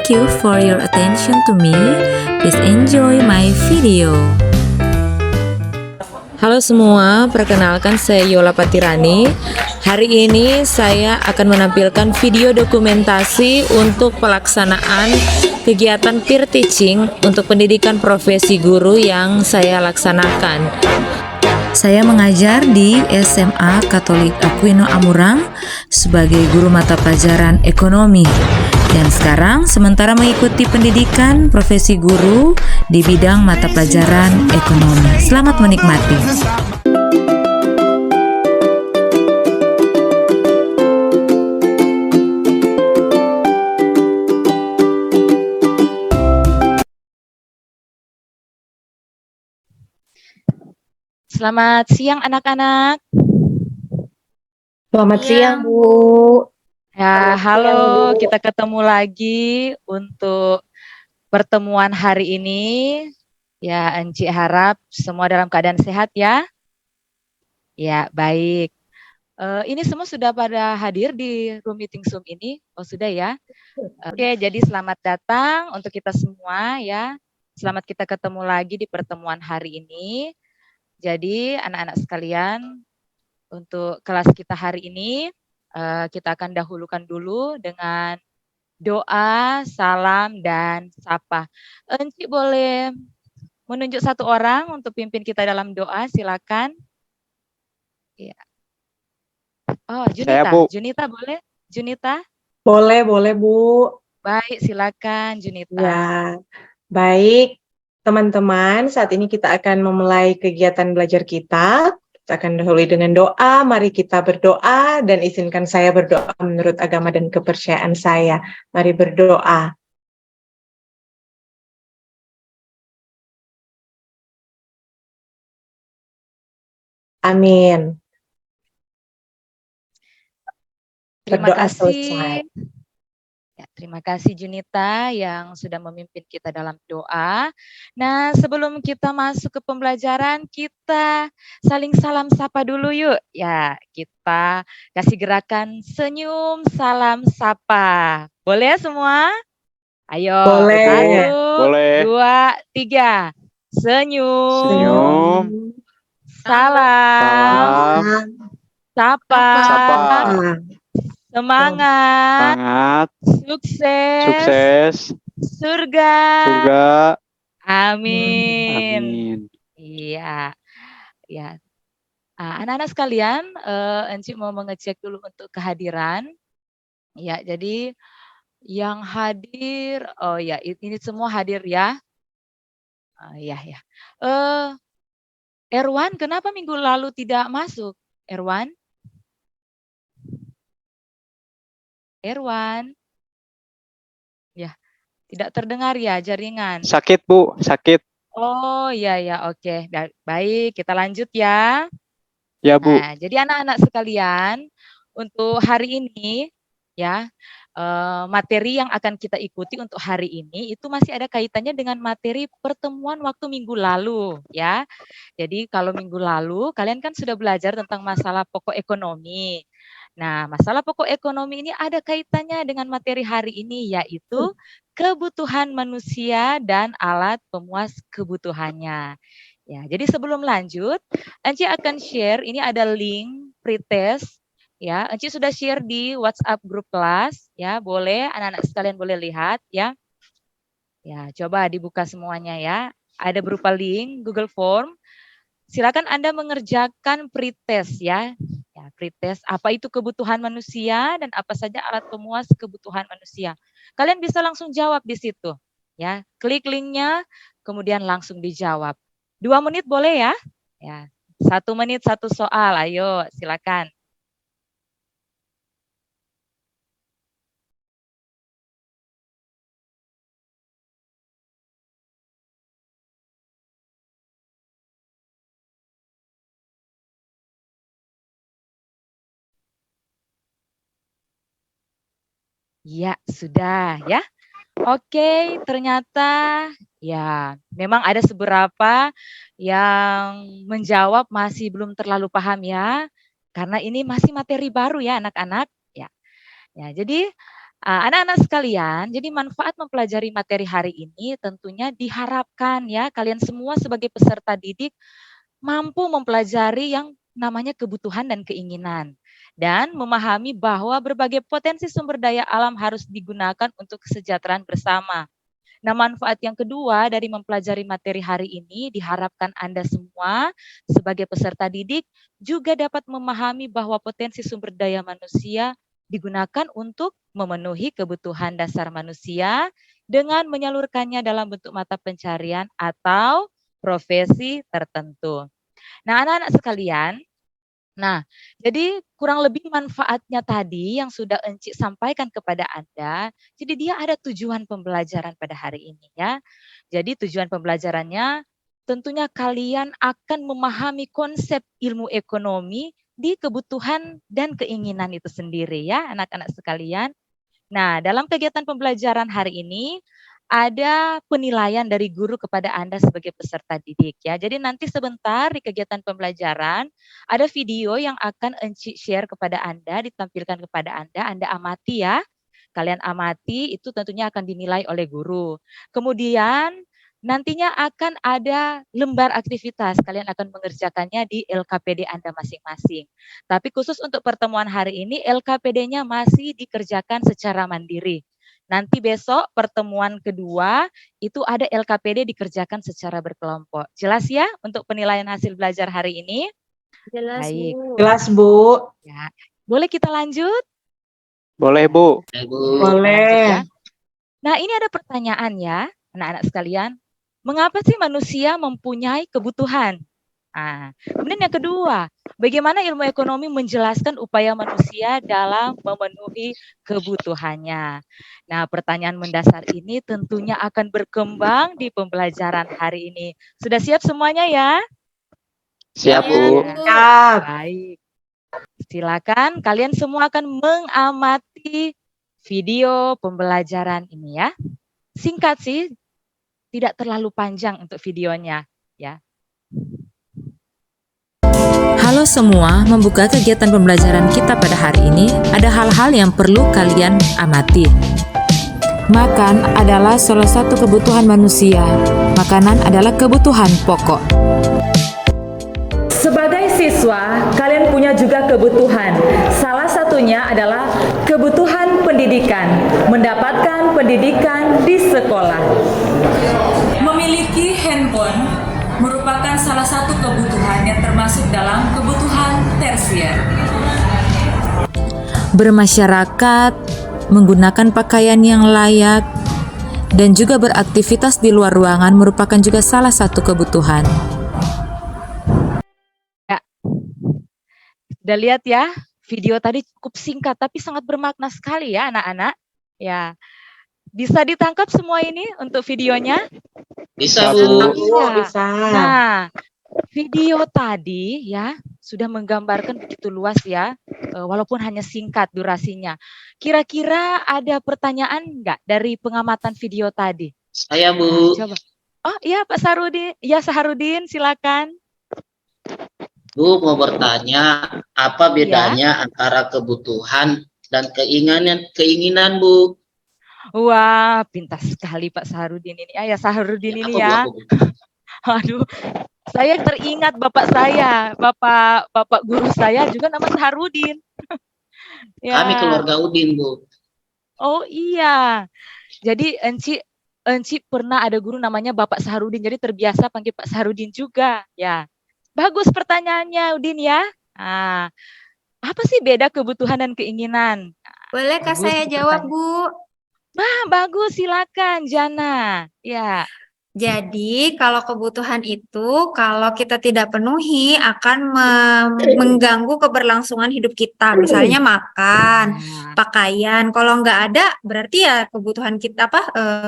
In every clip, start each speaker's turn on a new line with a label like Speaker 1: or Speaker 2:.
Speaker 1: Thank you for your attention to me. Please enjoy my video. Halo semua, perkenalkan saya Yola Patirani. Hari ini saya akan menampilkan video dokumentasi untuk pelaksanaan kegiatan peer teaching untuk pendidikan profesi guru yang saya laksanakan. Saya mengajar di SMA Katolik Aquino Amurang sebagai guru mata pelajaran ekonomi. Dan sekarang sementara mengikuti pendidikan profesi guru di bidang mata pelajaran ekonomi. Selamat menikmati.
Speaker 2: Selamat siang anak-anak.
Speaker 3: Selamat siang, Bu.
Speaker 2: Ya,
Speaker 3: Selamat
Speaker 2: halo,
Speaker 3: siang, Bu.
Speaker 2: kita ketemu lagi untuk pertemuan hari ini. Ya, Enci harap semua dalam keadaan sehat ya. Ya, baik. Ini semua sudah pada hadir di room meeting Zoom ini? Oh, sudah ya. Oke, jadi selamat datang untuk kita semua ya. Selamat kita ketemu lagi di pertemuan hari ini. Jadi, anak-anak sekalian, untuk kelas kita hari ini, kita akan dahulukan dulu dengan doa, salam, dan sapa. Enci boleh menunjuk satu orang untuk pimpin kita dalam doa, silakan. Ya. Oh,
Speaker 4: Saya,
Speaker 2: Junita.
Speaker 4: Bu.
Speaker 2: Junita boleh? Junita?
Speaker 3: Boleh, Bu.
Speaker 2: Baik, silakan Junita.
Speaker 3: Ya, baik. Teman-teman, saat ini kita akan memulai kegiatan belajar kita. Kita akan dahului dengan doa. Mari kita berdoa dan izinkan saya berdoa menurut agama dan kepercayaan saya. Mari berdoa. Amin.
Speaker 2: Terima
Speaker 3: Berdoa
Speaker 2: kasih.
Speaker 3: selesai.
Speaker 2: Ya, terima kasih Junita yang sudah memimpin kita dalam doa. Nah, sebelum kita masuk ke pembelajaran, kita saling salam sapa dulu yuk. Ya, kita kasih gerakan senyum, salam, sapa. Boleh ya semua? Ayo,
Speaker 3: Boleh.
Speaker 2: 1,
Speaker 4: Boleh.
Speaker 2: 2, 3. Senyum,
Speaker 4: Senyum.
Speaker 2: salam,
Speaker 4: Salam.
Speaker 2: sapa. Semangat,
Speaker 4: Semangat.
Speaker 2: sukses,
Speaker 4: Sukses.
Speaker 2: surga.
Speaker 4: Surga.
Speaker 2: Amin.
Speaker 4: Amin.
Speaker 2: Iya, ya. Anak-anak sekalian, Enci mau mengecek dulu untuk kehadiran. Ya, jadi yang hadir, oh ya, ini semua hadir ya. Ya. Erwan, kenapa minggu lalu tidak masuk? Erwan? Ya, tidak terdengar ya jaringan.
Speaker 4: Sakit, Bu. Sakit.
Speaker 2: Oh ya, oke. Baik, kita lanjut ya.
Speaker 4: Ya, Bu.
Speaker 2: Nah, jadi anak-anak sekalian, untuk hari ini ya, materi yang akan kita ikuti untuk hari ini itu masih ada kaitannya dengan materi pertemuan waktu minggu lalu ya. Jadi kalau minggu lalu kalian kan sudah belajar tentang masalah pokok ekonomi. Nah, masalah pokok ekonomi ini ada kaitannya dengan materi hari ini, yaitu kebutuhan manusia dan alat pemuas kebutuhannya. Ya, jadi sebelum lanjut, Enci akan share, ini ada link pretest. Ya, Enci sudah share di WhatsApp grup kelas. Ya, boleh anak-anak sekalian boleh lihat ya. Ya, coba dibuka semuanya ya. Ada berupa link Google Form. Silakan Anda mengerjakan pretest ya. Ya, pretest apa itu kebutuhan manusia dan apa saja alat pemuas kebutuhan manusia. Kalian bisa langsung jawab di situ. Ya, klik linknya, kemudian langsung dijawab. 2 menit boleh ya? Ya, 1 menit 1 soal. Ayo, silakan. Ya, sudah ya. Oke, ternyata ya memang ada seberapa yang menjawab masih belum terlalu paham ya. Karena ini masih materi baru ya anak-anak. Ya. Ya, jadi Anak-anak sekalian, jadi manfaat mempelajari materi hari ini tentunya diharapkan ya kalian semua sebagai peserta didik mampu mempelajari yang namanya kebutuhan dan keinginan dan memahami bahwa berbagai potensi sumber daya alam harus digunakan untuk kesejahteraan bersama. Nah, manfaat yang kedua dari mempelajari materi hari ini diharapkan Anda semua sebagai peserta didik juga dapat memahami bahwa potensi sumber daya manusia digunakan untuk memenuhi kebutuhan dasar manusia dengan menyalurkannya dalam bentuk mata pencarian atau profesi tertentu. Nah, anak-anak sekalian, jadi kurang lebih manfaatnya tadi yang sudah Encik sampaikan kepada Anda, jadi dia ada tujuan pembelajaran pada hari ini ya. Jadi tujuan pembelajarannya tentunya kalian akan memahami konsep ilmu ekonomi di kebutuhan dan keinginan itu sendiri ya anak-anak sekalian. Nah, dalam kegiatan pembelajaran hari ini ada penilaian dari guru kepada Anda sebagai peserta didik ya. Jadi nanti sebentar di kegiatan pembelajaran ada video yang akan Encik share kepada Anda, ditampilkan kepada Anda amati ya. Kalian amati itu tentunya akan dinilai oleh guru. Kemudian nantinya akan ada lembar aktivitas, kalian akan mengerjakannya di LKPD Anda masing-masing. Tapi khusus untuk pertemuan hari ini LKPD-nya masih dikerjakan secara mandiri. Nanti besok pertemuan kedua itu ada LKPD dikerjakan secara berkelompok. Jelas ya untuk penilaian hasil belajar hari ini?
Speaker 5: Jelas,
Speaker 2: Baik.
Speaker 5: Bu.
Speaker 3: Jelas, Bu.
Speaker 2: Ya. Boleh kita lanjut?
Speaker 4: Boleh, Bu.
Speaker 2: Lanjut
Speaker 3: Boleh.
Speaker 2: ya. Nah, ini ada pertanyaan ya, anak-anak sekalian. Mengapa sih manusia mempunyai kebutuhan? Kemudian yang kedua, bagaimana ilmu ekonomi menjelaskan upaya manusia dalam memenuhi kebutuhannya? Nah, pertanyaan mendasar ini tentunya akan berkembang di pembelajaran hari ini. Sudah siap semuanya ya?
Speaker 4: Siap,
Speaker 5: Ya,
Speaker 4: Bu.
Speaker 5: Bu.
Speaker 3: Siap.
Speaker 2: Baik. Silakan kalian semua akan mengamati video pembelajaran ini ya. Singkat sih, tidak terlalu panjang untuk videonya ya.
Speaker 1: Halo semua, membuka kegiatan pembelajaran kita pada hari ini, ada hal-hal yang perlu kalian amati. Makan adalah salah satu kebutuhan manusia. Makanan adalah kebutuhan pokok. Sebagai siswa, kalian punya juga kebutuhan. Salah satunya adalah kebutuhan pendidikan, mendapatkan pendidikan di sekolah. Memiliki handphone merupakan salah satu kebutuhan yang termasuk dalam kebutuhan tersier. Bermasyarakat, menggunakan pakaian yang layak, dan juga beraktivitas di luar ruangan merupakan juga salah satu kebutuhan.
Speaker 2: Sudah lihat ya, video tadi cukup singkat tapi sangat bermakna sekali ya anak-anak. Ya, bisa ditangkap semua ini untuk videonya?
Speaker 5: Bisa,
Speaker 4: Bu.
Speaker 5: Bu.
Speaker 2: Iya.
Speaker 3: Bisa.
Speaker 2: Nah, video tadi ya sudah menggambarkan begitu luas ya, walaupun hanya singkat durasinya. Kira-kira ada pertanyaan enggak dari pengamatan video tadi?
Speaker 5: Saya,
Speaker 2: Nah,
Speaker 5: Bu.
Speaker 2: coba. Oh iya Pak Sarudin, ya Saharudin silakan.
Speaker 5: Bu mau bertanya, apa bedanya antara kebutuhan dan keinginan, Bu?
Speaker 2: Wah, pintar sekali Pak Saharudin ini. Ya Saharudin ini ya.
Speaker 5: Bu.
Speaker 2: Aduh, saya teringat bapak saya, bapak guru saya juga nama Saharudin. Ya.
Speaker 5: Kami keluarga Udin, Bu.
Speaker 2: Oh iya. Jadi Enci pernah ada guru namanya Bapak Saharudin, jadi terbiasa panggil Pak Saharudin juga. Ya. Bagus pertanyaannya, Udin ya. Apa sih beda kebutuhan dan keinginan?
Speaker 6: Bolehkah
Speaker 2: Bagus
Speaker 6: saya
Speaker 2: itu
Speaker 6: jawab,
Speaker 2: pertanyaan.
Speaker 6: Bu?
Speaker 2: Bagus, silakan Jana. Ya.
Speaker 6: Jadi, kalau kebutuhan itu, kalau kita tidak penuhi, akan mengganggu keberlangsungan hidup kita. Misalnya makan, pakaian. Kalau nggak ada, berarti ya kebutuhan kita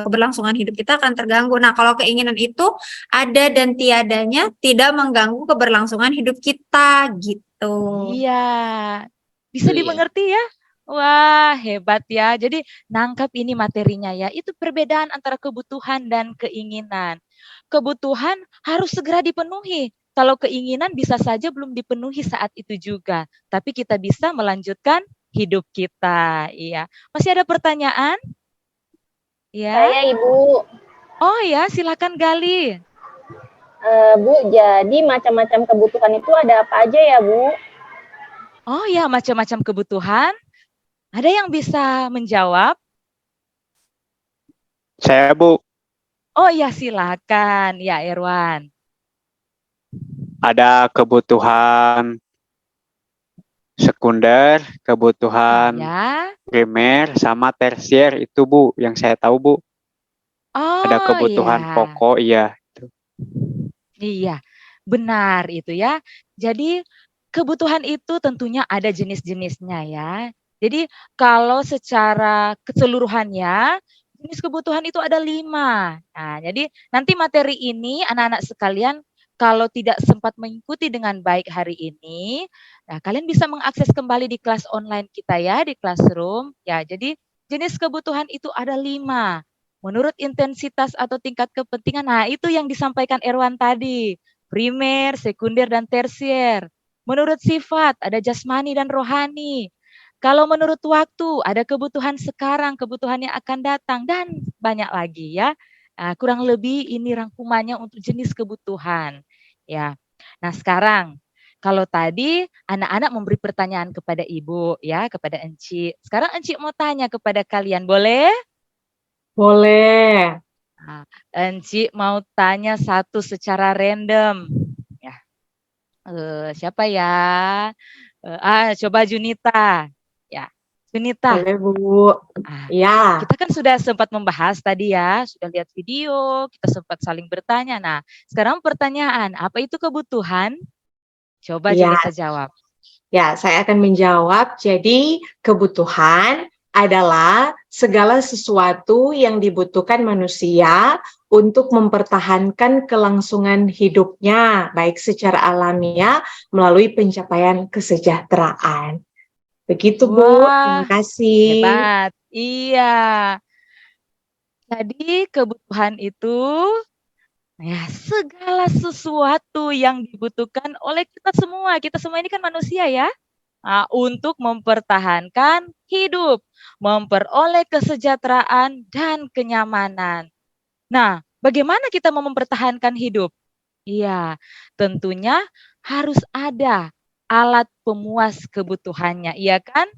Speaker 6: keberlangsungan hidup kita akan terganggu. Nah, kalau keinginan itu ada dan tiadanya tidak mengganggu keberlangsungan hidup kita, gitu.
Speaker 2: Iya. Bisa dimengerti ya? Wah, hebat ya. Jadi nangkap ini materinya ya. Itu perbedaan antara kebutuhan dan keinginan. Kebutuhan harus segera dipenuhi. Kalau keinginan bisa saja belum dipenuhi saat itu juga. Tapi kita bisa melanjutkan hidup kita. Iya. Masih ada pertanyaan? Ya.
Speaker 7: Saya Ibu.
Speaker 2: Oh ya, silakan Gali.
Speaker 7: Bu, jadi macam-macam kebutuhan itu ada apa aja ya, Bu?
Speaker 2: Oh ya, macam-macam kebutuhan. Ada yang bisa menjawab?
Speaker 4: Saya, Bu.
Speaker 2: Oh ya, silakan. Ya, Irwan.
Speaker 4: Ada kebutuhan sekunder, kebutuhan
Speaker 2: Ya.
Speaker 4: primer, sama tersier. Itu, Bu, yang saya tahu, Bu. Ada
Speaker 2: Oh
Speaker 4: kebutuhan
Speaker 2: ya.
Speaker 4: pokok, iya.
Speaker 2: Iya, benar itu ya. Jadi kebutuhan itu tentunya ada jenis-jenisnya ya. Jadi kalau secara keseluruhannya, jenis kebutuhan itu ada 5. Nah, jadi nanti materi ini anak-anak sekalian kalau tidak sempat mengikuti dengan baik hari ini, nah kalian bisa mengakses kembali di kelas online kita ya, di classroom. Ya, jadi jenis kebutuhan itu ada 5. Menurut intensitas atau tingkat kepentingan, nah itu yang disampaikan Erwan tadi. Primer, sekunder, dan tersier. Menurut sifat, ada jasmani dan rohani. Kalau menurut waktu, ada kebutuhan sekarang, kebutuhan yang akan datang, dan banyak lagi ya. Nah, kurang lebih ini rangkumannya untuk jenis kebutuhan. Ya. Nah sekarang, kalau tadi anak-anak memberi pertanyaan kepada Ibu, ya, kepada Enci. Sekarang Enci mau tanya kepada kalian, boleh?
Speaker 3: Boleh.
Speaker 2: Nah, Enci mau tanya satu secara random. Ya. Siapa ya? Coba Junita. Ya, Junita.
Speaker 3: Boleh, Bu.
Speaker 2: Ah,
Speaker 3: Ya.
Speaker 2: kita kan sudah sempat membahas tadi ya, sudah lihat video, kita sempat saling bertanya. Nah, sekarang pertanyaan, apa itu kebutuhan? Coba
Speaker 3: Ya.
Speaker 2: Junita jawab.
Speaker 3: Ya, saya akan menjawab. Jadi, kebutuhan adalah segala sesuatu yang dibutuhkan manusia untuk mempertahankan kelangsungan hidupnya, baik secara alamiah melalui pencapaian kesejahteraan. Begitu, Bu. Terima
Speaker 2: Wah,
Speaker 3: kasih.
Speaker 2: hebat. Iya. Jadi kebutuhan itu ya segala sesuatu yang dibutuhkan oleh kita semua. Kita semua ini kan manusia ya. Nah, untuk mempertahankan hidup, memperoleh kesejahteraan dan kenyamanan. Nah, bagaimana kita mau mempertahankan hidup? Iya, tentunya harus ada alat pemuas kebutuhannya, iya kan?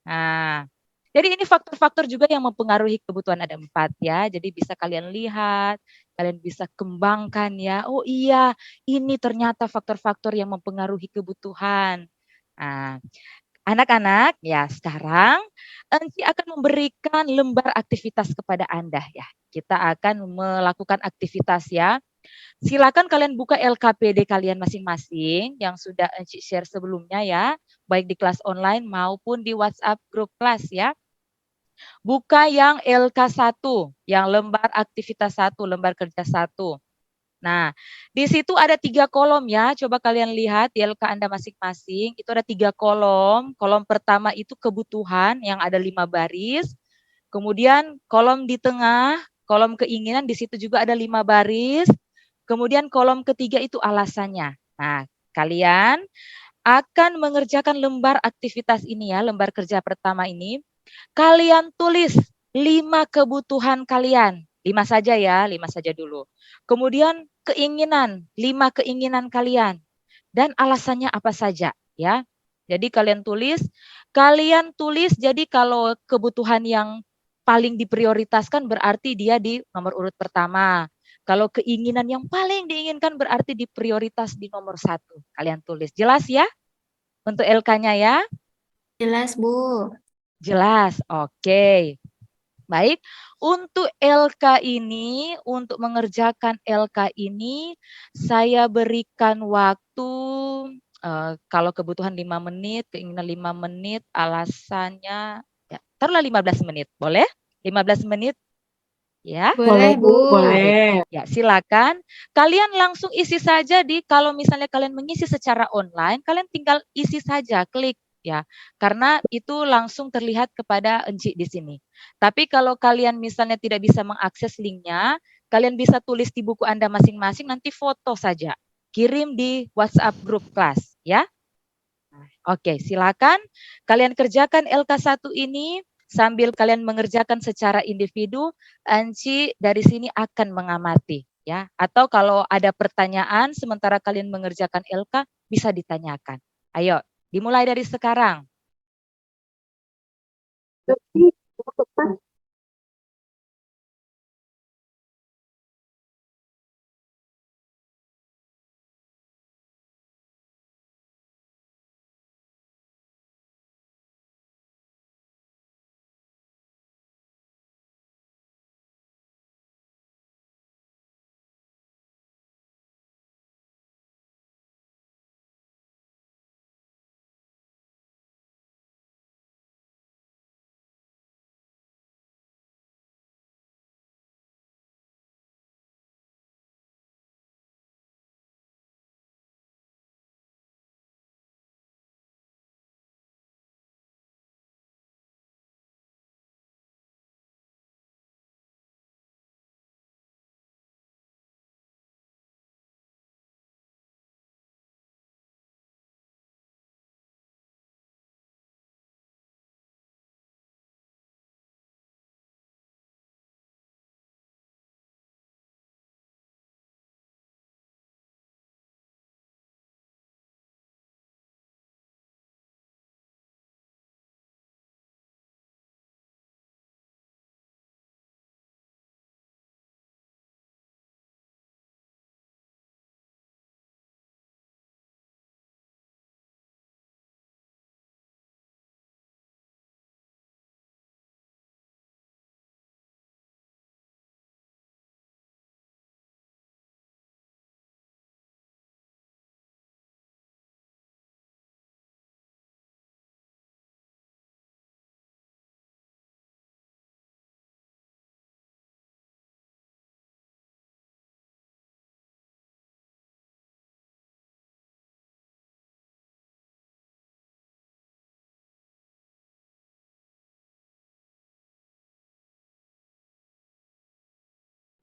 Speaker 2: Nah, jadi ini faktor-faktor juga yang mempengaruhi kebutuhan ada 4 ya. Jadi bisa kalian lihat, kalian bisa kembangkan ya. Oh iya, ini ternyata faktor-faktor yang mempengaruhi kebutuhan. Nah, anak-anak, ya sekarang Enci akan memberikan lembar aktivitas kepada Anda ya. Kita akan melakukan aktivitas ya. Silakan kalian buka LKPD kalian masing-masing yang sudah Enci share sebelumnya ya, baik di kelas online maupun di WhatsApp grup kelas ya. Buka yang LK1, yang lembar aktivitas 1, lembar kerja 1. Nah, di situ ada 3 kolom ya. Coba kalian lihat di LK Anda masing-masing. Itu ada 3 kolom. Kolom pertama itu kebutuhan yang ada 5 baris. Kemudian kolom di tengah, kolom keinginan di situ juga ada 5 baris. Kemudian kolom ketiga itu alasannya. Nah, kalian akan mengerjakan lembar aktivitas ini ya, lembar kerja pertama ini. Kalian tulis 5 kebutuhan kalian. 5 saja ya, 5 saja dulu. Kemudian keinginan, 5 keinginan kalian. Dan alasannya apa saja ya. Jadi kalian tulis jadi kalau kebutuhan yang paling diprioritaskan berarti dia di nomor urut pertama. Kalau keinginan yang paling diinginkan berarti di prioritas di nomor 1. Kalian tulis. Jelas ya? Untuk LK-nya ya?
Speaker 6: Jelas, Bu.
Speaker 2: Jelas. Oke. Baik, untuk LK ini, untuk mengerjakan LK ini, saya berikan waktu, kalau kebutuhan 5 menit, keinginan 5 menit, alasannya, ya, taruhlah 15 menit, boleh? 15 menit, ya?
Speaker 6: Boleh, Bu.
Speaker 3: Boleh.
Speaker 2: Ya, silakan. Kalian langsung isi saja kalau misalnya kalian mengisi secara online, kalian tinggal isi saja, klik ya. Karena itu langsung terlihat kepada Enci di sini. Tapi kalau kalian misalnya tidak bisa mengakses linknya, kalian bisa tulis di buku Anda masing-masing, nanti foto saja. Kirim di WhatsApp grup kelas ya. Oke, silakan kalian kerjakan LK1 ini sambil kalian mengerjakan secara individu. Anci dari sini akan mengamati ya. Atau kalau ada pertanyaan sementara kalian mengerjakan LK bisa ditanyakan. Ayo, dimulai dari sekarang.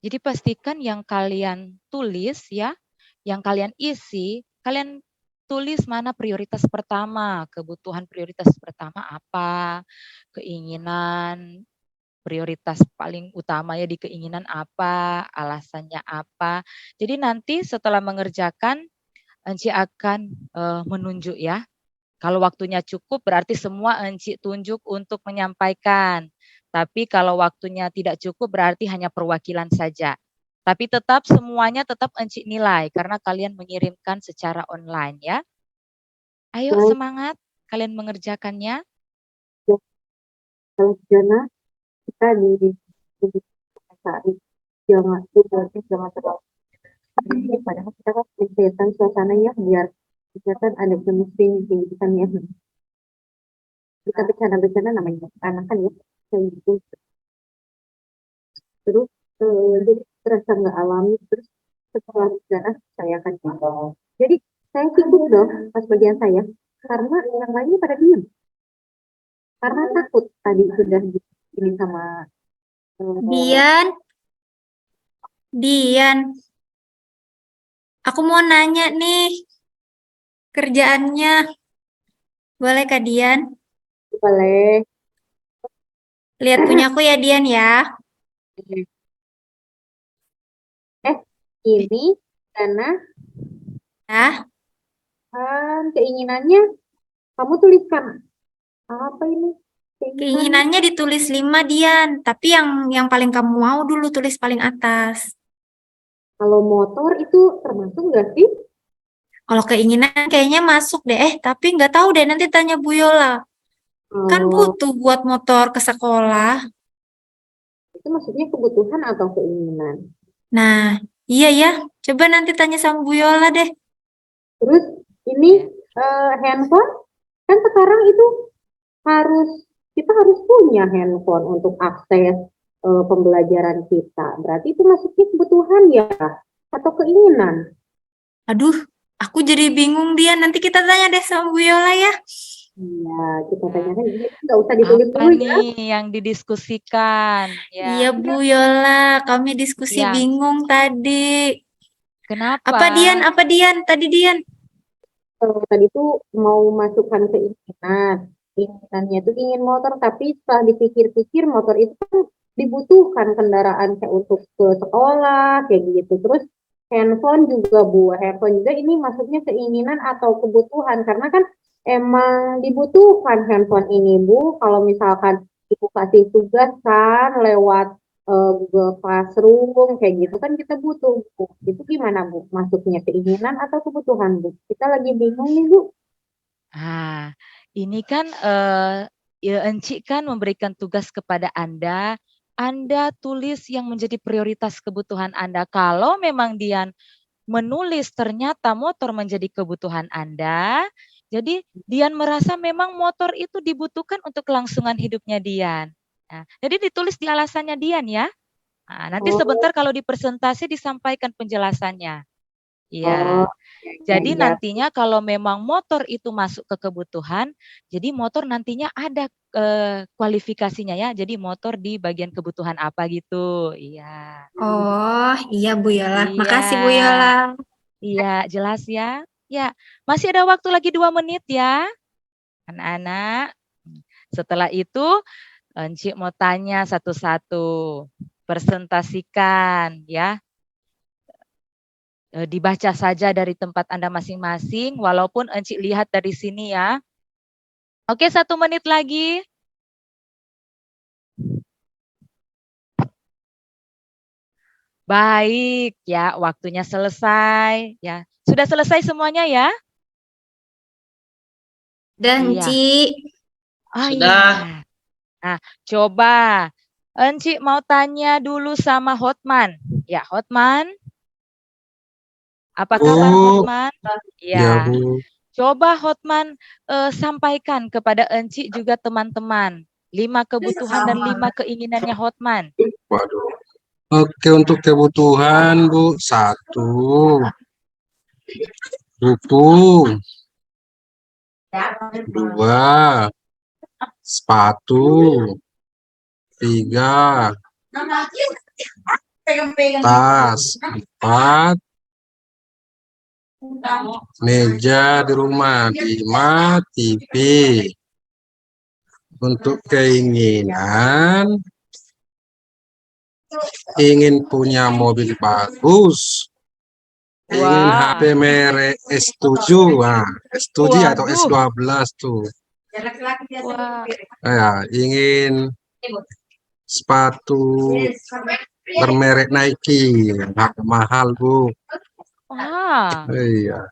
Speaker 2: Jadi pastikan yang kalian tulis ya, yang kalian isi, kalian tulis mana prioritas pertama, kebutuhan prioritas pertama apa, keinginan prioritas paling utama ya di keinginan apa, alasannya apa. Jadi nanti setelah mengerjakan, Enci akan menunjuk ya. Kalau waktunya cukup berarti semua Enci tunjuk untuk menyampaikan. Tapi kalau waktunya tidak cukup berarti hanya perwakilan saja. Tapi tetap semuanya tetap Enci nilai karena kalian mengirimkan secara online ya. Ayo semangat kalian mengerjakannya.
Speaker 8: Kalau zona kita di cari jangan terlalu padahal kita kan kelihatan suasananya biar kelihatan ada chemistry kan ya. Kita bercanda-bercanda namanya anak kan ya kayak gitu. Terus jadi terasa nggak alami, terus setelah bicara saya akan jadi saya sibuk dong pas bagian saya karena yang lainnya pada diam karena takut tadi sudah ini sama
Speaker 6: Dian, Dian, aku mau nanya nih kerjaannya. Boleh Kak Dian?
Speaker 8: boleh.
Speaker 6: Lihat punyaku ya Dian ya.
Speaker 8: Ini karena
Speaker 6: Ya,
Speaker 8: keinginannya kamu tuliskan apa ini?
Speaker 6: keinginannya ditulis 5 Dian, tapi yang paling kamu mau dulu tulis paling atas.
Speaker 8: Kalau motor itu termasuk nggak sih?
Speaker 6: Kalau keinginan kayaknya masuk deh, tapi nggak tahu deh nanti tanya Bu Yola. Kan butuh buat motor ke sekolah.
Speaker 8: Itu maksudnya kebutuhan atau keinginan?
Speaker 6: Nah, iya ya, coba nanti tanya sama Bu Yola deh.
Speaker 8: Terus ini handphone kan sekarang itu kita harus punya handphone untuk akses pembelajaran kita. Berarti itu masuknya kebutuhan ya atau keinginan?
Speaker 6: Aduh, aku jadi bingung dia. Nanti kita tanya deh sama Bu Yola ya.
Speaker 8: Iya, kita tanyakan nggak usah ditulis
Speaker 2: Apa
Speaker 8: dulu ya.
Speaker 2: nih yang didiskusikan? Ya.
Speaker 6: Iya Bu Yola, kami diskusi
Speaker 2: Ya.
Speaker 6: bingung tadi.
Speaker 2: Kenapa?
Speaker 6: Apa Dian? Tadi Dian.
Speaker 8: tadi tuh mau masukkan keinginan. Keinginannya tuh ingin motor, tapi setelah dipikir-pikir motor itu kan dibutuhkan kendaraan kayak untuk ke sekolah kayak gitu. Terus handphone juga Bu, handphone juga ini masuknya keinginan atau kebutuhan karena kan emang dibutuhkan handphone ini Bu. Kalau misalkan Ibu kasih tugas kan lewat Google Classroom kayak gitu kan kita butuh Bu. Itu gimana Bu? Masuknya keinginan atau kebutuhan Bu? Kita lagi bingung nih Bu.
Speaker 2: Ah, ini kan ya, Enci kan memberikan tugas kepada Anda tulis yang menjadi prioritas kebutuhan Anda. Kalau memang Dian menulis ternyata motor menjadi kebutuhan Anda, jadi Dian merasa memang motor itu dibutuhkan untuk kelangsungan hidupnya Dian. Nah, jadi ditulis di alasannya Dian ya. Nah, nanti
Speaker 8: Oh,
Speaker 2: sebentar kalau di presentasi disampaikan penjelasannya.
Speaker 8: oh,
Speaker 2: Iya. Jadi
Speaker 8: ya.
Speaker 2: nantinya kalau memang motor itu masuk ke kebutuhan, jadi motor nantinya ada kualifikasinya ya. Jadi motor di bagian kebutuhan apa gitu. Iya.
Speaker 6: Oh, iya Bu Yola.
Speaker 2: Iya.
Speaker 6: Makasih Bu Yola.
Speaker 2: Iya, jelas ya. Ya, masih ada waktu lagi 2 menit ya, anak-anak. Setelah itu, Encik mau tanya satu-satu. Presentasikan ya. Dibaca saja dari tempat Anda masing-masing, walaupun Encik lihat dari sini ya. Oke, 1 menit lagi. Baik, ya, waktunya selesai ya. Sudah selesai semuanya ya?
Speaker 6: Dan
Speaker 2: Iya.
Speaker 6: Ci.
Speaker 2: Oh iya.
Speaker 5: Sudah.
Speaker 2: Nah, coba Encik mau tanya dulu sama Hotman. Ya, Hotman. Apa kabar
Speaker 9: Bu,
Speaker 2: Hotman?
Speaker 9: ya
Speaker 2: Ya,
Speaker 9: Bu.
Speaker 2: coba Hotman sampaikan kepada Encik juga teman-teman 5 kebutuhan dan 5 keinginannya Hotman.
Speaker 9: Waduh. Oke, untuk kebutuhan Bu, 1, buku, 2, sepatu, 3, tas, 4, meja di rumah, 5, TV. Untuk keinginan, ingin punya mobil bagus, ingin
Speaker 2: Wah,
Speaker 9: HP merek S7, nah, S7 atau
Speaker 2: waduh,
Speaker 9: S12 tuh.
Speaker 2: wah,
Speaker 9: Ya, ingin sepatu bermerek Nike, harga mahal Bu.
Speaker 2: wah,
Speaker 9: Iya.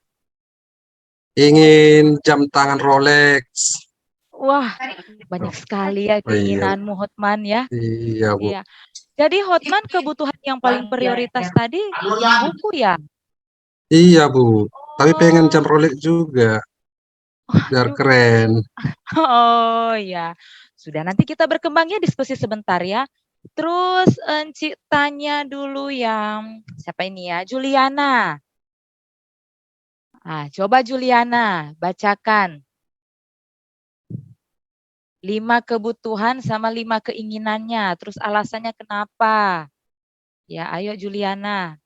Speaker 9: Ingin jam tangan Rolex.
Speaker 2: wah, banyak sekali ya
Speaker 9: Iya,
Speaker 2: keinginanmu Hotman ya.
Speaker 9: iya Bu.
Speaker 2: Iya. Jadi Hotman kebutuhan yang paling prioritas tadi buku ya?
Speaker 9: Iya Bu. Tapi pengen jam
Speaker 2: Oh,
Speaker 9: Rolex juga, biar
Speaker 2: aduh.
Speaker 9: keren.
Speaker 2: Oh ya, sudah nanti kita berkembang ya diskusi sebentar ya. Terus Encik tanya dulu yang siapa ini ya? Juliana. Ah, coba Juliana bacakan 5 kebutuhan sama 5 keinginannya. Terus alasannya kenapa? Ya, ayo Juliana.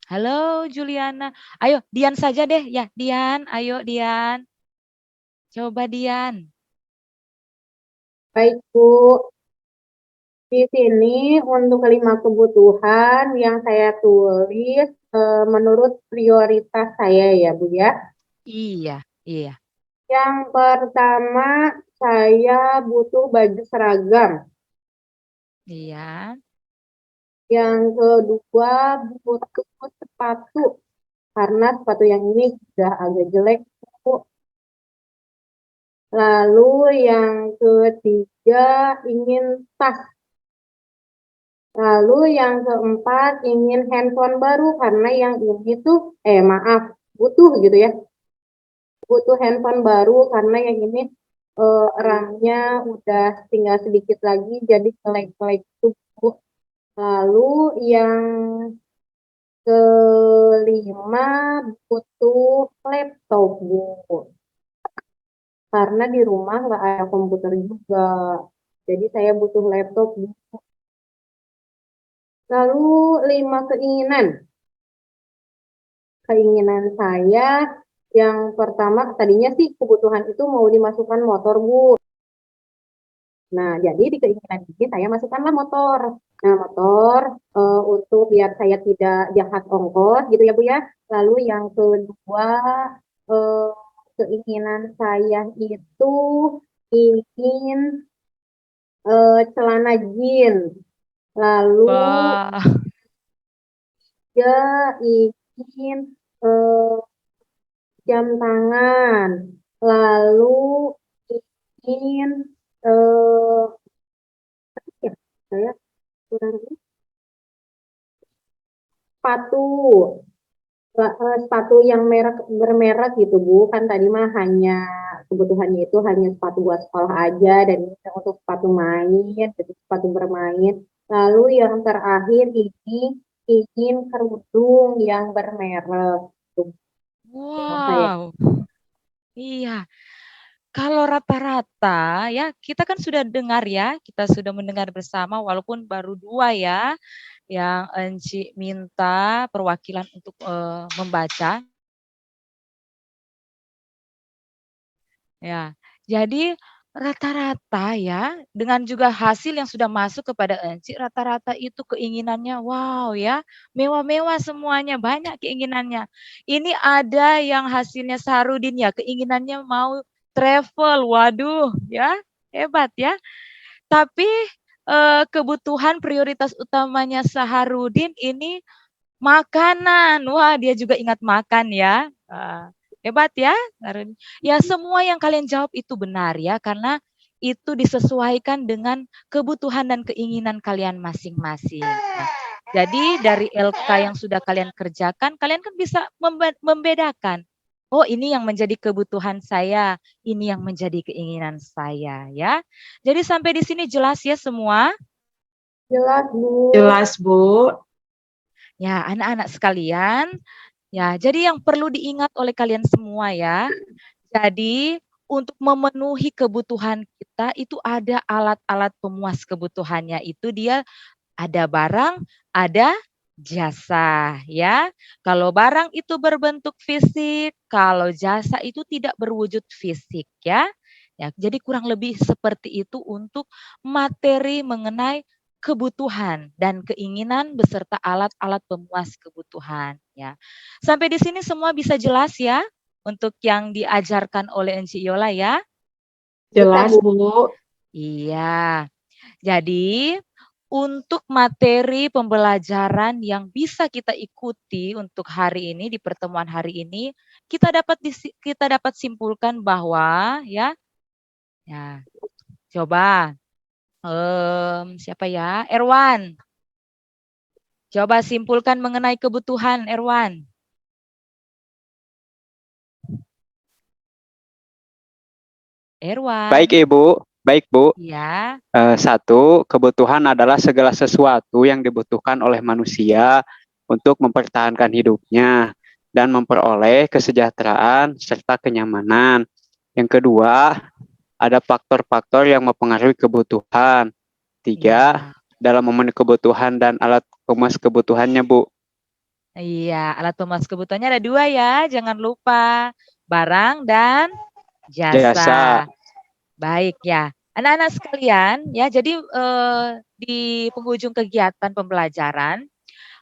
Speaker 2: Halo Juliana. Ayo Dian saja deh ya, Dian. Ayo Dian. Coba Dian.
Speaker 8: Baik Bu. Di sini untuk 5 kebutuhan yang saya tulis menurut prioritas saya ya Bu ya.
Speaker 2: Iya, iya.
Speaker 8: Yang pertama saya butuh baju seragam.
Speaker 2: Iya.
Speaker 8: Yang kedua butuh sepatu karena sepatu yang ini sudah agak jelek Bu. Lalu yang ketiga ingin tas. Lalu yang keempat ingin handphone baru karena yang ini tuh butuh gitu ya. Butuh handphone baru karena yang ini RAM-nya udah tinggal sedikit lagi jadi nge-lag itu Bu. Lalu yang kelima butuh laptop Bu. Karena di rumah nggak ada komputer juga. Jadi saya butuh laptop Bu. Lalu 5 keinginan. Keinginan saya yang pertama tadinya sih kebutuhan itu mau dimasukkan motor, Bu. Nah, jadi di keinginan ini saya masukkanlah motor. Nah, motor untuk biar saya tidak jahat ongkos gitu ya, Bu ya. Lalu yang kedua, eh, keinginan saya itu ingin celana jeans. Lalu
Speaker 2: Wah,
Speaker 8: dia ingin eh, jam tangan. Lalu ingin eh ya, saya kurang sepatu. Sepatu yang merek bermerek gitu Bu, kan tadi mah hanya kebutuhannya itu hanya sepatu buat sekolah aja dan ini untuk sepatu main, jadi sepatu bermain. Lalu yang terakhir ini ingin kerudung yang bermerek. Tuh, yang saya.
Speaker 2: wow, iya. Kalau rata-rata ya, kita kan sudah dengar ya, kita sudah mendengar bersama walaupun baru 2 ya, yang Enci minta perwakilan untuk membaca. Ya, jadi rata-rata ya, dengan juga hasil yang sudah masuk kepada Enci, rata-rata itu keinginannya, wow ya, mewah-mewah semuanya, banyak keinginannya. Ini ada yang hasilnya Saharudin ya, keinginannya mau travel, waduh ya, hebat ya. Tapi kebutuhan prioritas utamanya Saharudin ini makanan. Wah, dia juga ingat makan ya. Hebat ya. Ya, semua yang kalian jawab itu benar ya, karena itu disesuaikan dengan kebutuhan dan keinginan kalian masing-masing. Nah, jadi dari LK yang sudah kalian kerjakan, kalian kan bisa membedakan. Oh, ini yang menjadi kebutuhan saya, ini yang menjadi keinginan saya ya. Jadi sampai di sini jelas ya semua?
Speaker 8: Jelas Bu.
Speaker 3: Jelas, Bu.
Speaker 2: Ya, anak-anak sekalian, ya, jadi yang perlu diingat oleh kalian semua ya. Jadi untuk memenuhi kebutuhan kita itu ada alat-alat pemuas kebutuhannya. Itu dia ada barang, ada jasa ya. Kalau barang itu berbentuk fisik, kalau jasa itu tidak berwujud fisik ya. Ya, jadi kurang lebih seperti itu untuk materi mengenai kebutuhan dan keinginan beserta alat-alat pemuas kebutuhan ya. Sampai di sini semua bisa jelas ya untuk yang diajarkan oleh Enci Yola ya?
Speaker 3: Jelas, Bu.
Speaker 2: Iya. Jadi untuk materi pembelajaran yang bisa kita ikuti untuk hari ini di pertemuan hari ini, kita dapat simpulkan bahwa ya, coba siapa ya? Erwan. Coba simpulkan mengenai kebutuhan Erwan. Erwan.
Speaker 4: Baik Ibu, baik Bu.
Speaker 2: Ya.
Speaker 4: Satu, kebutuhan adalah segala sesuatu yang dibutuhkan oleh manusia untuk mempertahankan hidupnya dan memperoleh kesejahteraan serta kenyamanan. Yang kedua, ada faktor-faktor yang mempengaruhi kebutuhan. Tiga, dalam memenuhi kebutuhan dan alat pemuas kebutuhannya, Bu.
Speaker 2: Iya, alat pemuas kebutuhannya ada 2 ya, jangan lupa. Barang dan jasa. Baik ya. Anak-anak sekalian, ya, jadi di penghujung kegiatan pembelajaran,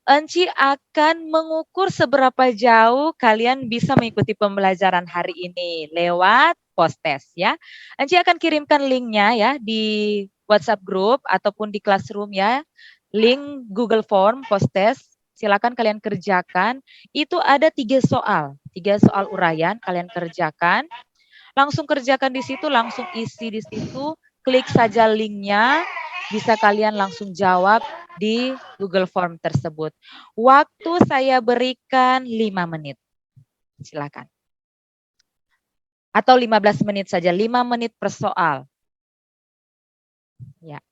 Speaker 2: Enci akan mengukur seberapa jauh kalian bisa mengikuti pembelajaran hari ini lewat post-test ya. Enci akan kirimkan linknya ya di WhatsApp group ataupun di classroom ya. Link Google Form post-test, silakan kalian kerjakan. Itu ada 3 soal uraian kalian kerjakan. Langsung kerjakan di situ, langsung isi di situ, klik saja linknya, bisa kalian langsung jawab di Google Form tersebut. Waktu saya berikan 5 menit. Silakan. Atau 15 menit saja, 5 menit per soal. Ya.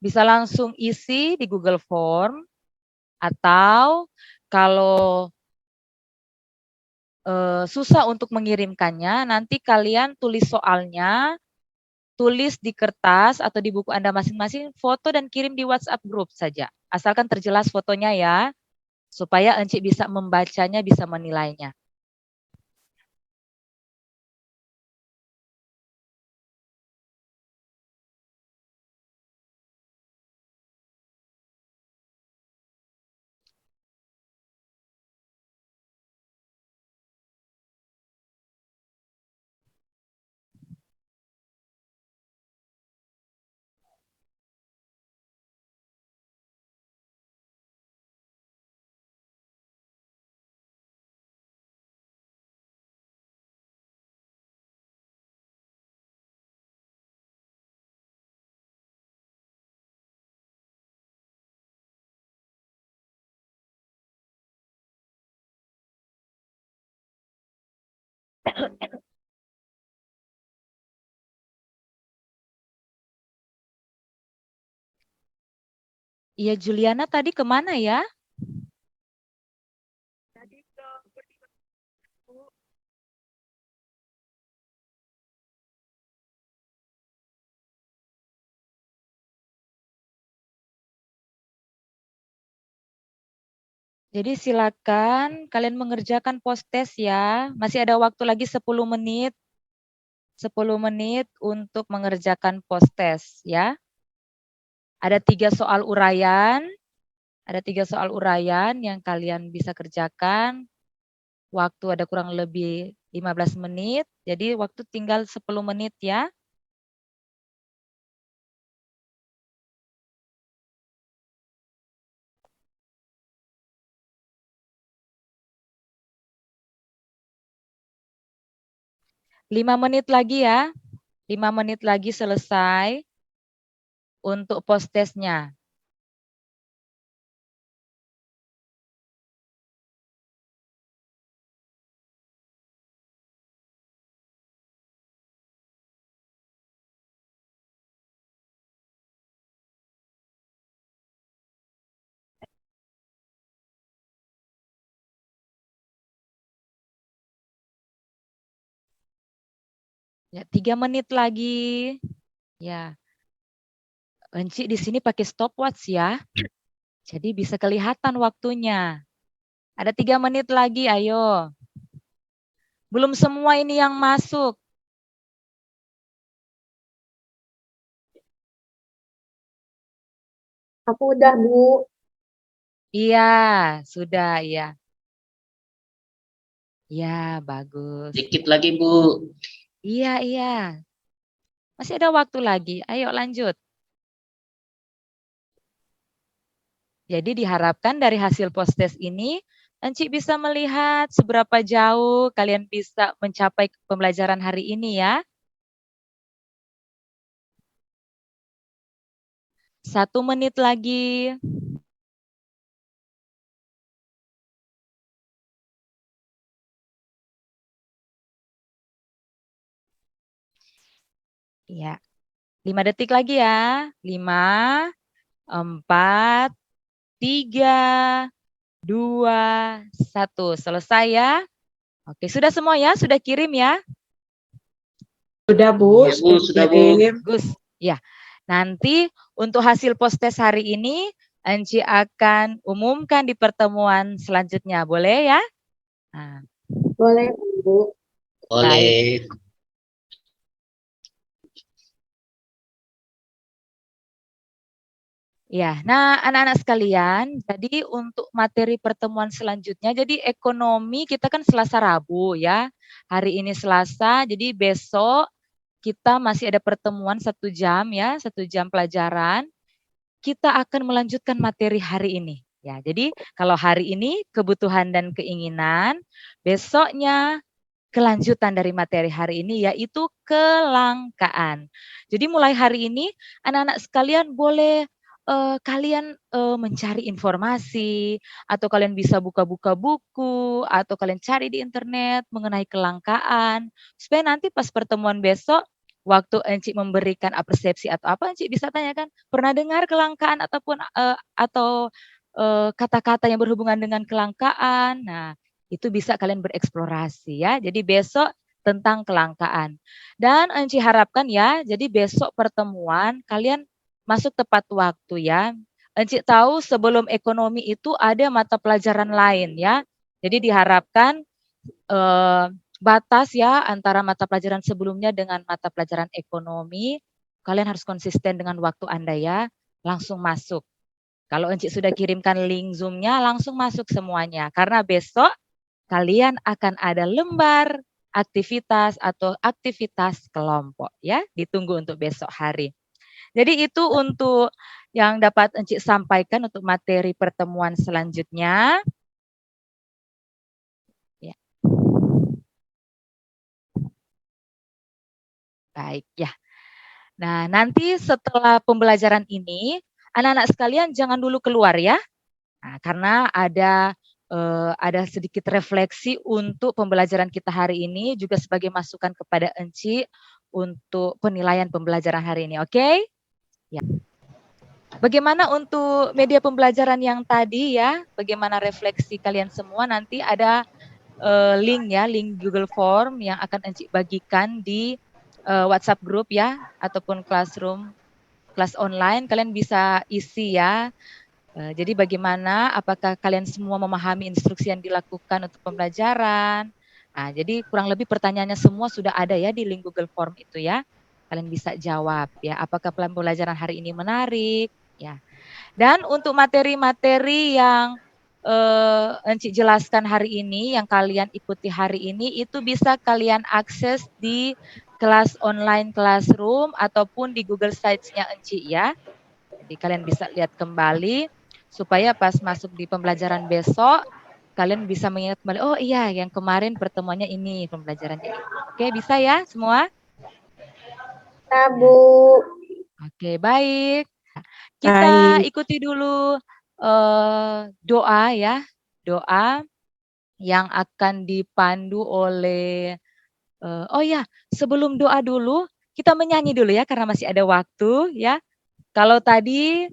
Speaker 2: Bisa langsung isi di Google Form, atau kalau susah untuk mengirimkannya, nanti kalian tulis soalnya tulis di kertas atau di buku Anda masing-masing, foto dan kirim di WhatsApp grup saja. Asalkan terjelas fotonya ya, supaya Encik bisa membacanya, bisa menilainya. Iya, Juliana tadi kemana ya? Jadi silakan kalian mengerjakan post test ya. Masih ada waktu lagi 10 menit. 10 menit untuk mengerjakan post test ya. Ada 3 soal uraian. Ada 3 soal uraian yang kalian bisa kerjakan. Waktu ada kurang lebih 15 menit. Jadi waktu tinggal 10 menit ya. Lima menit lagi ya. 5 menit lagi selesai untuk post testnya. Ya, 3 menit lagi. Ya. Encik di sini pakai stopwatch ya. Jadi bisa kelihatan waktunya. Ada 3 menit lagi, ayo. Belum semua ini yang masuk.
Speaker 8: Aku udah, Bu.
Speaker 2: Iya, sudah, iya. Iya, bagus.
Speaker 5: Dikit lagi, Bu.
Speaker 2: Iya, iya. Masih ada waktu lagi. Ayo lanjut. Jadi diharapkan dari hasil post test ini, Encik bisa melihat seberapa jauh kalian bisa mencapai pembelajaran hari ini ya. 1 menit lagi. Iya. 5 detik lagi ya. 5, 4, 3, 2, 1. Selesai ya. Oke, sudah semua ya? Sudah kirim ya?
Speaker 3: Sudah, Bu.
Speaker 5: Iya, Bu, sudah, Bu.
Speaker 3: kirim.
Speaker 2: Bagus. Ya. Nanti untuk hasil post test hari ini, Enci akan umumkan di pertemuan selanjutnya. Boleh ya? Nah,
Speaker 8: Boleh, Bu.
Speaker 5: Boleh.
Speaker 2: ya, nah anak-anak sekalian, jadi untuk materi pertemuan selanjutnya, jadi ekonomi kita kan Selasa Rabu ya. Hari ini Selasa, jadi besok kita masih ada pertemuan 1 jam ya, 1 jam pelajaran. Kita akan melanjutkan materi hari ini. Ya, jadi kalau hari ini kebutuhan dan keinginan, besoknya kelanjutan dari materi hari ini yaitu kelangkaan. Jadi mulai hari ini anak-anak sekalian boleh kalian mencari informasi atau kalian bisa buka-buka buku atau kalian cari di internet mengenai kelangkaan supaya nanti pas pertemuan besok waktu Encik memberikan persepsi atau apa Encik bisa tanyakan pernah dengar kelangkaan ataupun atau kata-kata yang berhubungan dengan kelangkaan. Nah, itu bisa kalian bereksplorasi ya. Jadi besok tentang kelangkaan. Dan Enci harapkan ya, jadi besok pertemuan kalian masuk tepat waktu ya. Enci tahu sebelum ekonomi itu ada mata pelajaran lain ya. Jadi diharapkan batas ya antara mata pelajaran sebelumnya dengan mata pelajaran ekonomi. Kalian harus konsisten dengan waktu Anda ya. Langsung masuk. Kalau Enci sudah kirimkan link Zoom-nya, langsung masuk semuanya. Karena besok kalian akan ada lembar aktivitas atau aktivitas kelompok ya. Ditunggu untuk besok hari. Jadi itu untuk yang dapat Enci sampaikan untuk materi pertemuan selanjutnya. Ya. Baik ya. Nah, nanti setelah pembelajaran ini, anak-anak sekalian jangan dulu keluar ya. Nah, karena ada sedikit refleksi untuk pembelajaran kita hari ini, juga sebagai masukan kepada Enci untuk penilaian pembelajaran hari ini, oke? Ya. Bagaimana untuk media pembelajaran yang tadi ya? Bagaimana refleksi kalian semua? Nanti ada link ya, link Google Form yang akan Enci bagikan di WhatsApp group ya, ataupun classroom, kelas online, kalian bisa isi ya. Jadi bagaimana, apakah kalian semua memahami instruksi yang dilakukan untuk pembelajaran? Nah, jadi kurang lebih pertanyaannya semua sudah ada ya di link Google Form itu ya. Kalian bisa jawab ya, apakah pembelajaran hari ini menarik? Ya. Dan untuk materi-materi yang Enci jelaskan hari ini, yang kalian ikuti hari ini, itu bisa kalian akses di kelas online classroom ataupun di Google Sites-nya Enci ya. Jadi kalian bisa lihat kembali supaya pas masuk di pembelajaran besok kalian bisa mengingat kembali, oh iya yang kemarin pertemuannya ini, pembelajarannya ini. Oke, bisa ya semua?
Speaker 7: Ya, Bu.
Speaker 2: Oke, baik. Kita ikuti dulu doa ya. Doa yang akan dipandu oleh oh ya, sebelum doa dulu, kita menyanyi dulu ya, karena masih ada waktu ya. Kalau tadi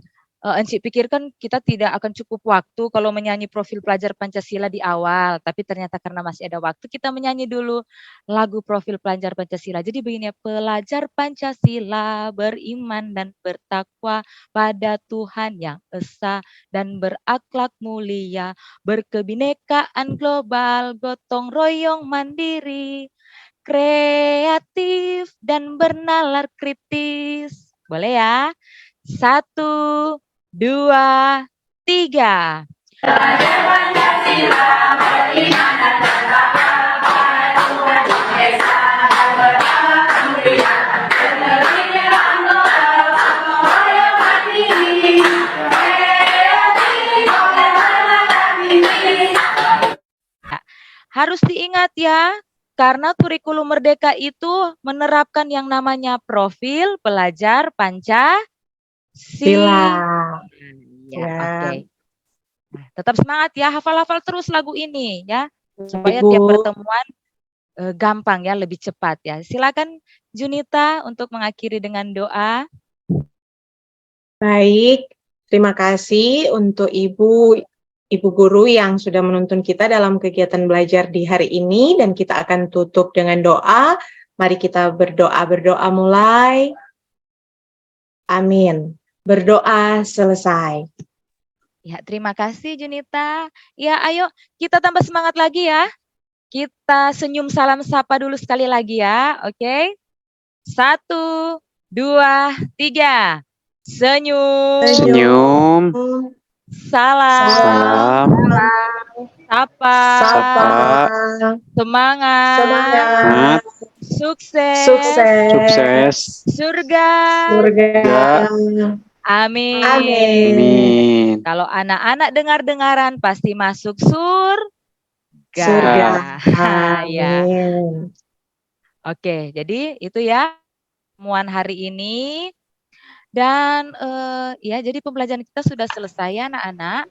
Speaker 2: Enci pikirkan kita tidak akan cukup waktu kalau menyanyi profil pelajar Pancasila di awal, tapi ternyata karena masih ada waktu, kita menyanyi dulu lagu profil pelajar Pancasila. Jadi begini ya, pelajar Pancasila beriman dan bertakwa pada Tuhan yang esa dan berakhlak mulia, berkebinekaan global, gotong royong mandiri, kreatif dan bernalar kritis. Boleh ya? 1, 2, 3. Harus diingat ya, karena kurikulum Merdeka itu menerapkan yang namanya profil pelajar Pancasila. Ya, oke. Nah, tetap semangat ya, hafal-hafal terus lagu ini ya, supaya tiap pertemuan gampang ya, lebih cepat ya. Silakan Junita untuk mengakhiri dengan doa.
Speaker 3: Baik, terima kasih untuk Ibu Guru yang sudah menuntun kita dalam kegiatan belajar di hari ini, dan kita akan tutup dengan doa. Mari kita berdoa mulai. Amin. Berdoa selesai.
Speaker 2: Ya, terima kasih Junita. Ya, ayo kita tambah semangat lagi ya. Kita senyum salam sapa dulu sekali lagi ya, oke? 1, 2, 3. Senyum.
Speaker 4: Senyum.
Speaker 2: Salam. Sapa. Semangat. Sukses. Surga. Amin. Kalau anak-anak dengar-dengaran pasti masuk surga. Ya. Oke, jadi itu ya pertemuan hari ini. Dan ya, jadi pembelajaran kita sudah selesai ya anak-anak.